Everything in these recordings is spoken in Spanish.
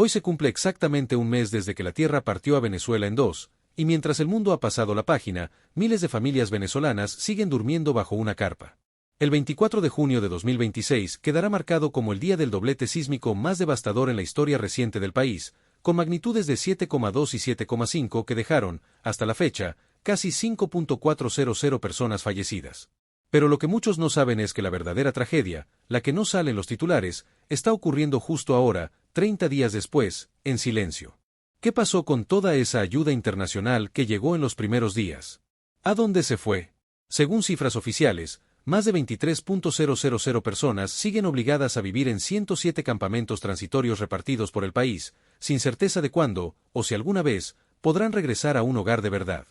Hoy se cumple exactamente un mes desde que la Tierra partió a Venezuela en dos, y mientras el mundo ha pasado la página, miles de familias venezolanas siguen durmiendo bajo una carpa. El 24 de junio de 2026 quedará marcado como el día del doblete sísmico más devastador en la historia reciente del país, con magnitudes de 7,2 y 7,5 que dejaron, hasta la fecha, casi 5.400 personas fallecidas. Pero lo que muchos no saben es que la verdadera tragedia, la que no sale en los titulares, está ocurriendo justo ahora, 30 días después, en silencio. ¿Qué pasó con toda esa ayuda internacional que llegó en los primeros días? ¿A dónde se fue? Según cifras oficiales, más de 23.000 personas siguen obligadas a vivir en 107 campamentos transitorios repartidos por el país, sin certeza de cuándo, o si alguna vez, podrán regresar a un hogar de verdad.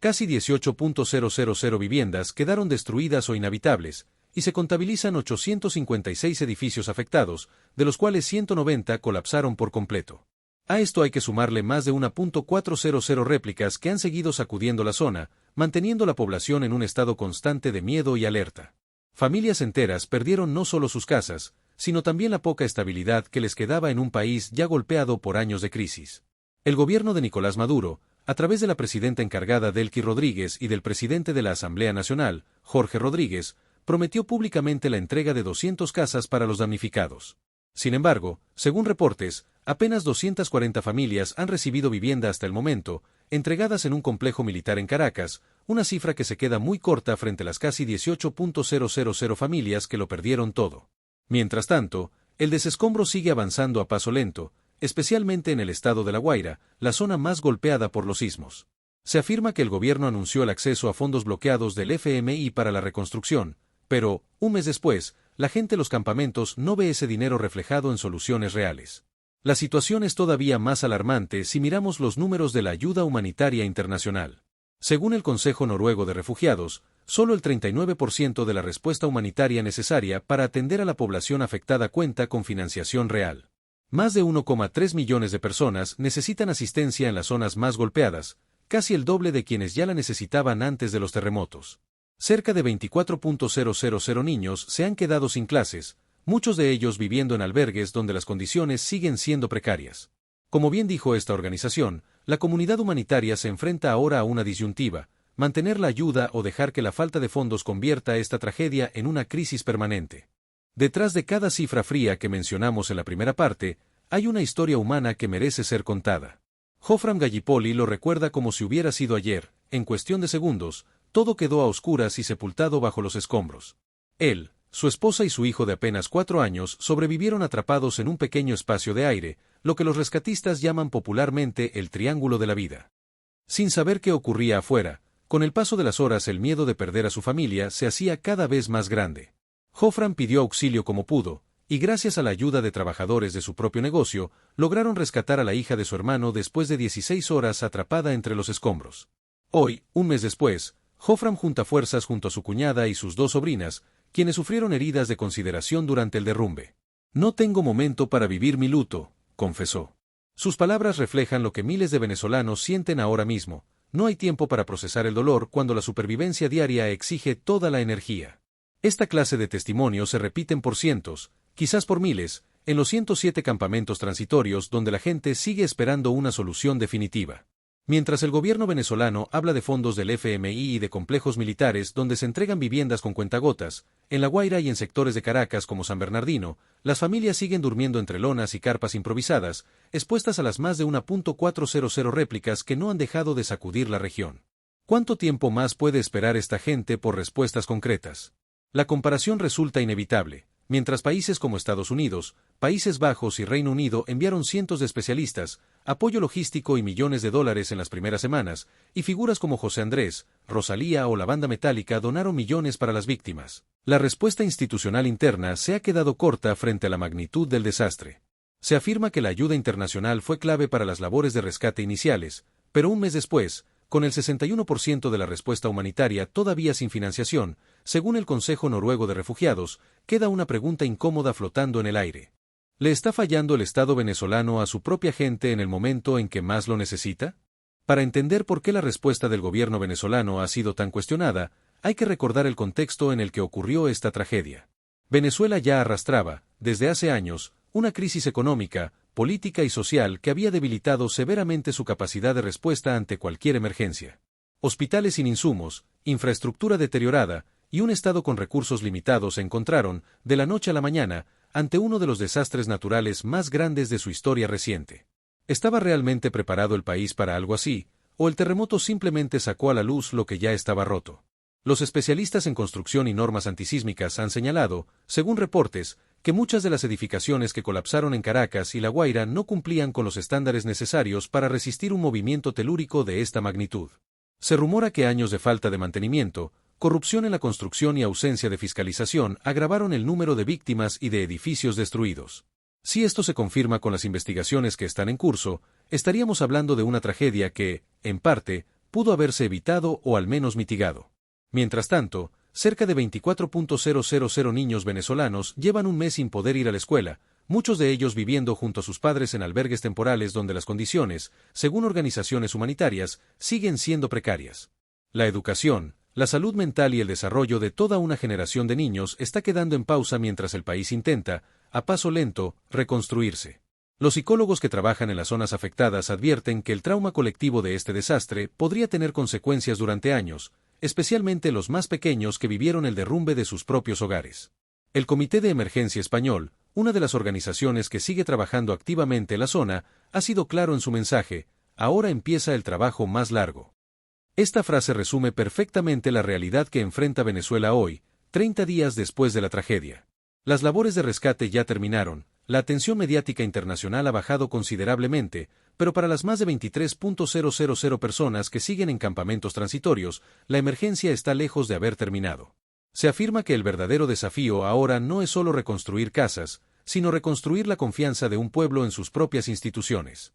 Casi 18.000 viviendas quedaron destruidas o inhabitables, y se contabilizan 856 edificios afectados, de los cuales 190 colapsaron por completo. A esto hay que sumarle más de 1.400 réplicas que han seguido sacudiendo la zona, manteniendo la población en un estado constante de miedo y alerta. Familias enteras perdieron no solo sus casas, sino también la poca estabilidad que les quedaba en un país ya golpeado por años de crisis. El gobierno de Nicolás Maduro, a través de la presidenta encargada Delcy Rodríguez y del presidente de la Asamblea Nacional, Jorge Rodríguez, prometió públicamente la entrega de 200 casas para los damnificados. Sin embargo, según reportes, apenas 240 familias han recibido vivienda hasta el momento, entregadas en un complejo militar en Caracas, una cifra que se queda muy corta frente a las casi 18.000 familias que lo perdieron todo. Mientras tanto, el desescombro sigue avanzando a paso lento, especialmente en el estado de La Guaira, la zona más golpeada por los sismos. Se afirma que el gobierno anunció el acceso a fondos bloqueados del FMI para la reconstrucción, pero, un mes después, la gente de los campamentos no ve ese dinero reflejado en soluciones reales. La situación es todavía más alarmante si miramos los números de la ayuda humanitaria internacional. Según el Consejo Noruego de Refugiados, solo el 39% de la respuesta humanitaria necesaria para atender a la población afectada cuenta con financiación real. Más de 1,3 millones de personas necesitan asistencia en las zonas más golpeadas, casi el doble de quienes ya la necesitaban antes de los terremotos. Cerca de 24.000 niños se han quedado sin clases, muchos de ellos viviendo en albergues donde las condiciones siguen siendo precarias. Como bien dijo esta organización, la comunidad humanitaria se enfrenta ahora a una disyuntiva: mantener la ayuda o dejar que la falta de fondos convierta esta tragedia en una crisis permanente. Detrás de cada cifra fría que mencionamos en la primera parte, hay una historia humana que merece ser contada. Hofram Gallipoli lo recuerda como si hubiera sido ayer. En cuestión de segundos, todo quedó a oscuras y sepultado bajo los escombros. Él, su esposa y su hijo de apenas 4 años sobrevivieron atrapados en un pequeño espacio de aire, lo que los rescatistas llaman popularmente el Triángulo de la Vida. Sin saber qué ocurría afuera, con el paso de las horas el miedo de perder a su familia se hacía cada vez más grande. Hofram pidió auxilio como pudo, y gracias a la ayuda de trabajadores de su propio negocio, lograron rescatar a la hija de su hermano después de 16 horas atrapada entre los escombros. Hoy, un mes después, Hofram junta fuerzas junto a su cuñada y sus 2 sobrinas, quienes sufrieron heridas de consideración durante el derrumbe. No tengo momento para vivir mi luto, confesó. Sus palabras reflejan lo que miles de venezolanos sienten ahora mismo: no hay tiempo para procesar el dolor cuando la supervivencia diaria exige toda la energía. Esta clase de testimonios se repiten por cientos, quizás por miles, en los 107 campamentos transitorios donde la gente sigue esperando una solución definitiva. Mientras el gobierno venezolano habla de fondos del FMI y de complejos militares donde se entregan viviendas con cuentagotas, en La Guaira y en sectores de Caracas como San Bernardino, las familias siguen durmiendo entre lonas y carpas improvisadas, expuestas a las más de 1.400 réplicas que no han dejado de sacudir la región. ¿Cuánto tiempo más puede esperar esta gente por respuestas concretas? La comparación resulta inevitable. Mientras países como Estados Unidos, Países Bajos y Reino Unido enviaron cientos de especialistas, apoyo logístico y millones de dólares en las primeras semanas, y figuras como José Andrés, Rosalía o la Banda Metálica donaron millones para las víctimas, la respuesta institucional interna se ha quedado corta frente a la magnitud del desastre. Se afirma que la ayuda internacional fue clave para las labores de rescate iniciales, pero un mes después, con el 61% de la respuesta humanitaria todavía sin financiación, según el Consejo Noruego de Refugiados, queda una pregunta incómoda flotando en el aire. ¿Le está fallando el Estado venezolano a su propia gente en el momento en que más lo necesita? Para entender por qué la respuesta del gobierno venezolano ha sido tan cuestionada, hay que recordar el contexto en el que ocurrió esta tragedia. Venezuela ya arrastraba, desde hace años, una crisis económica, política y social que había debilitado severamente su capacidad de respuesta ante cualquier emergencia. Hospitales sin insumos, infraestructura deteriorada y un Estado con recursos limitados se encontraron, de la noche a la mañana, ante uno de los desastres naturales más grandes de su historia reciente. ¿Estaba realmente preparado el país para algo así, o el terremoto simplemente sacó a la luz lo que ya estaba roto? Los especialistas en construcción y normas antisísmicas han señalado, según reportes, que muchas de las edificaciones que colapsaron en Caracas y La Guaira no cumplían con los estándares necesarios para resistir un movimiento telúrico de esta magnitud. Se rumora que años de falta de mantenimiento, corrupción en la construcción y ausencia de fiscalización agravaron el número de víctimas y de edificios destruidos. Si esto se confirma con las investigaciones que están en curso, estaríamos hablando de una tragedia que, en parte, pudo haberse evitado o al menos mitigado. Mientras tanto, cerca de 24.000 niños venezolanos llevan un mes sin poder ir a la escuela, muchos de ellos viviendo junto a sus padres en albergues temporales donde las condiciones, según organizaciones humanitarias, siguen siendo precarias. La educación, la salud mental y el desarrollo de toda una generación de niños está quedando en pausa mientras el país intenta, a paso lento, reconstruirse. Los psicólogos que trabajan en las zonas afectadas advierten que el trauma colectivo de este desastre podría tener consecuencias durante años, especialmente los más pequeños que vivieron el derrumbe de sus propios hogares. El Comité de Emergencia Español, una de las organizaciones que sigue trabajando activamente en la zona, ha sido claro en su mensaje: ahora empieza el trabajo más largo. Esta frase resume perfectamente la realidad que enfrenta Venezuela hoy, 30 días después de la tragedia. Las labores de rescate ya terminaron, la atención mediática internacional ha bajado considerablemente, pero para las más de 23.000 personas que siguen en campamentos transitorios, la emergencia está lejos de haber terminado. Se afirma que el verdadero desafío ahora no es solo reconstruir casas, sino reconstruir la confianza de un pueblo en sus propias instituciones.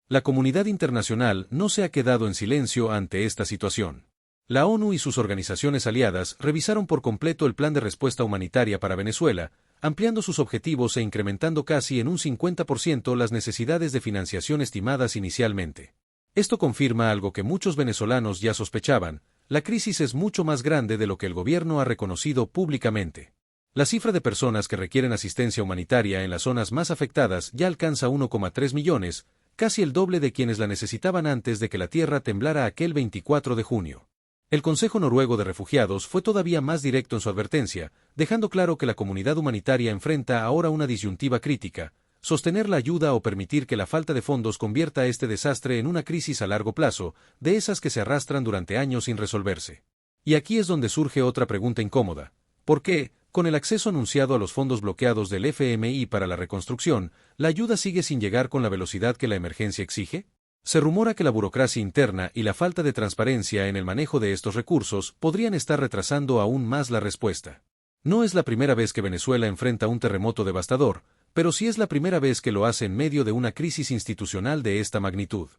La comunidad internacional no se ha quedado en silencio ante esta situación. La ONU y sus organizaciones aliadas revisaron por completo el plan de respuesta humanitaria para Venezuela, ampliando sus objetivos e incrementando casi en un 50% las necesidades de financiación estimadas inicialmente. Esto confirma algo que muchos venezolanos ya sospechaban: la crisis es mucho más grande de lo que el gobierno ha reconocido públicamente. La cifra de personas que requieren asistencia humanitaria en las zonas más afectadas ya alcanza 1,3 millones, casi el doble de quienes la necesitaban antes de que la tierra temblara aquel 24 de junio. El Consejo Noruego de Refugiados fue todavía más directo en su advertencia, dejando claro que la comunidad humanitaria enfrenta ahora una disyuntiva crítica: sostener la ayuda o permitir que la falta de fondos convierta este desastre en una crisis a largo plazo, de esas que se arrastran durante años sin resolverse. Y aquí es donde surge otra pregunta incómoda: ¿por qué, con el acceso anunciado a los fondos bloqueados del FMI para la reconstrucción, la ayuda sigue sin llegar con la velocidad que la emergencia exige? Se rumora que la burocracia interna y la falta de transparencia en el manejo de estos recursos podrían estar retrasando aún más la respuesta. No es la primera vez que Venezuela enfrenta un terremoto devastador, pero sí es la primera vez que lo hace en medio de una crisis institucional de esta magnitud.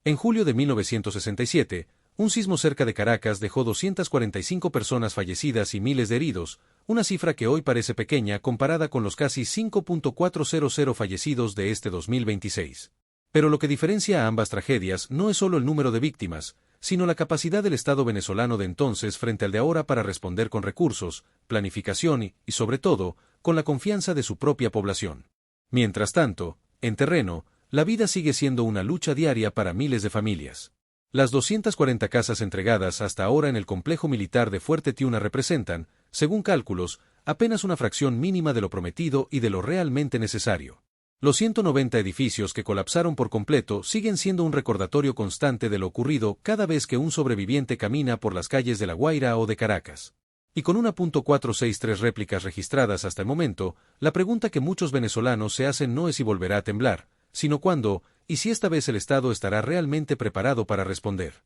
En julio de 1967, un sismo cerca de Caracas dejó 245 personas fallecidas y miles de heridos, una cifra que hoy parece pequeña comparada con los casi 5.400 fallecidos de este 2026. Pero lo que diferencia a ambas tragedias no es solo el número de víctimas, sino la capacidad del Estado venezolano de entonces frente al de ahora para responder con recursos, planificación y, sobre todo, con la confianza de su propia población. Mientras tanto, en terreno, la vida sigue siendo una lucha diaria para miles de familias. Las 240 casas entregadas hasta ahora en el complejo militar de Fuerte Tiuna representan, según cálculos, apenas una fracción mínima de lo prometido y de lo realmente necesario. Los 190 edificios que colapsaron por completo siguen siendo un recordatorio constante de lo ocurrido cada vez que un sobreviviente camina por las calles de La Guaira o de Caracas. Y con 1.463 réplicas registradas hasta el momento, la pregunta que muchos venezolanos se hacen no es si volverá a temblar, sino cuándo, y si esta vez el Estado estará realmente preparado para responder.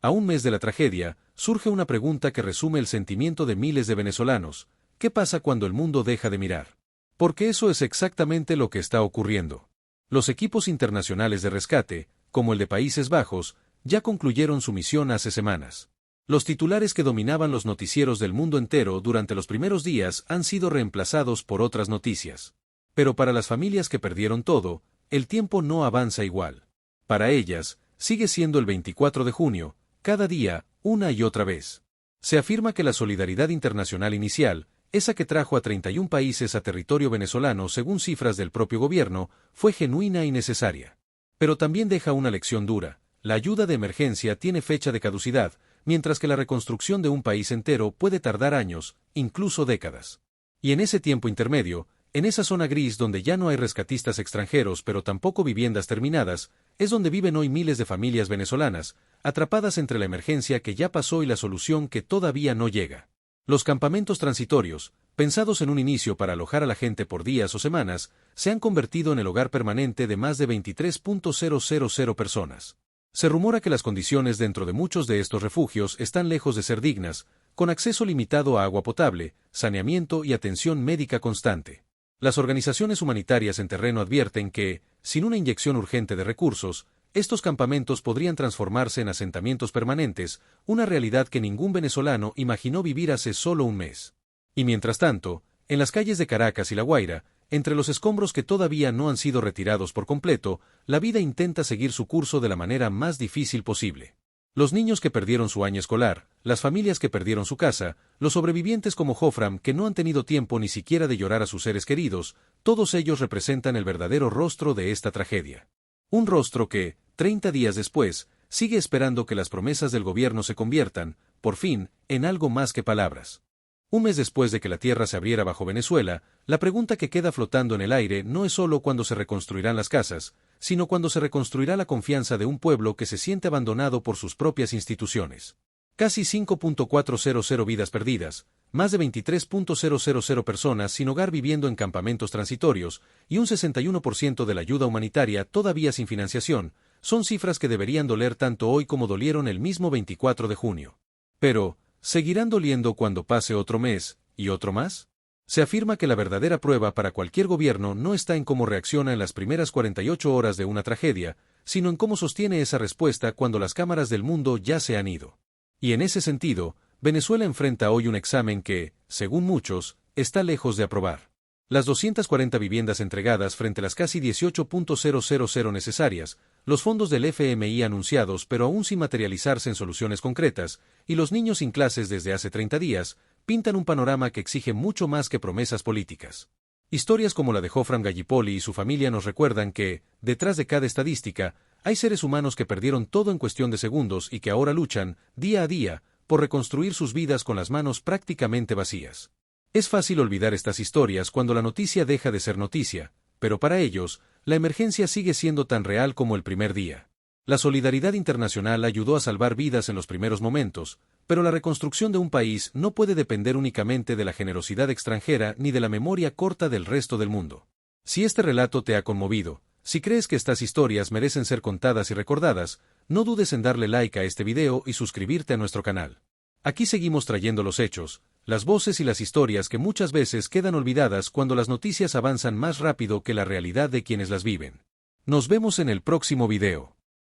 A un mes de la tragedia, surge una pregunta que resume el sentimiento de miles de venezolanos: ¿qué pasa cuando el mundo deja de mirar? Porque eso es exactamente lo que está ocurriendo. Los equipos internacionales de rescate, como el de Países Bajos, ya concluyeron su misión hace semanas. Los titulares que dominaban los noticieros del mundo entero durante los primeros días han sido reemplazados por otras noticias. Pero para las familias que perdieron todo, el tiempo no avanza igual. Para ellas, sigue siendo el 24 de junio, cada día, una y otra vez. Se afirma que la solidaridad internacional inicial, esa que trajo a 31 países a territorio venezolano según cifras del propio gobierno, fue genuina y necesaria. Pero también deja una lección dura: la ayuda de emergencia tiene fecha de caducidad, mientras que la reconstrucción de un país entero puede tardar años, incluso décadas. Y en ese tiempo intermedio, en esa zona gris donde ya no hay rescatistas extranjeros pero tampoco viviendas terminadas, es donde viven hoy miles de familias venezolanas, atrapadas entre la emergencia que ya pasó y la solución que todavía no llega. Los campamentos transitorios, pensados en un inicio para alojar a la gente por días o semanas, se han convertido en el hogar permanente de más de 23.000 personas. Se rumora que las condiciones dentro de muchos de estos refugios están lejos de ser dignas, con acceso limitado a agua potable, saneamiento y atención médica constante. Las organizaciones humanitarias en terreno advierten que, sin una inyección urgente de recursos, estos campamentos podrían transformarse en asentamientos permanentes, una realidad que ningún venezolano imaginó vivir hace solo un mes. Y mientras tanto, en las calles de Caracas y La Guaira, entre los escombros que todavía no han sido retirados por completo, la vida intenta seguir su curso de la manera más difícil posible. Los niños que perdieron su año escolar, las familias que perdieron su casa, los sobrevivientes como Jofram que no han tenido tiempo ni siquiera de llorar a sus seres queridos, todos ellos representan el verdadero rostro de esta tragedia. Un rostro que, 30 días después, sigue esperando que las promesas del gobierno se conviertan, por fin, en algo más que palabras. Un mes después de que la tierra se abriera bajo Venezuela, la pregunta que queda flotando en el aire no es solo cuándo se reconstruirán las casas, sino cuándo se reconstruirá la confianza de un pueblo que se siente abandonado por sus propias instituciones. Casi 5.400 vidas perdidas, más de 23.000 personas sin hogar viviendo en campamentos transitorios, y un 61% de la ayuda humanitaria todavía sin financiación, son cifras que deberían doler tanto hoy como dolieron el mismo 24 de junio. Pero, ¿seguirán doliendo cuando pase otro mes, y otro más? Se afirma que la verdadera prueba para cualquier gobierno no está en cómo reacciona en las primeras 48 horas de una tragedia, sino en cómo sostiene esa respuesta cuando las cámaras del mundo ya se han ido. Y en ese sentido, Venezuela enfrenta hoy un examen que, según muchos, está lejos de aprobar. Las 240 viviendas entregadas frente a las casi 18.000 necesarias, los fondos del FMI anunciados pero aún sin materializarse en soluciones concretas, y los niños sin clases desde hace 30 días, pintan un panorama que exige mucho más que promesas políticas. Historias como la de Jofram Gallipoli y su familia nos recuerdan que, detrás de cada estadística, hay seres humanos que perdieron todo en cuestión de segundos y que ahora luchan, día a día, por reconstruir sus vidas con las manos prácticamente vacías. Es fácil olvidar estas historias cuando la noticia deja de ser noticia, pero para ellos, la emergencia sigue siendo tan real como el primer día. La solidaridad internacional ayudó a salvar vidas en los primeros momentos, pero la reconstrucción de un país no puede depender únicamente de la generosidad extranjera ni de la memoria corta del resto del mundo. Si este relato te ha conmovido, si crees que estas historias merecen ser contadas y recordadas, no dudes en darle like a este video y suscribirte a nuestro canal. Aquí seguimos trayendo los hechos, las voces y las historias que muchas veces quedan olvidadas cuando las noticias avanzan más rápido que la realidad de quienes las viven. Nos vemos en el próximo video.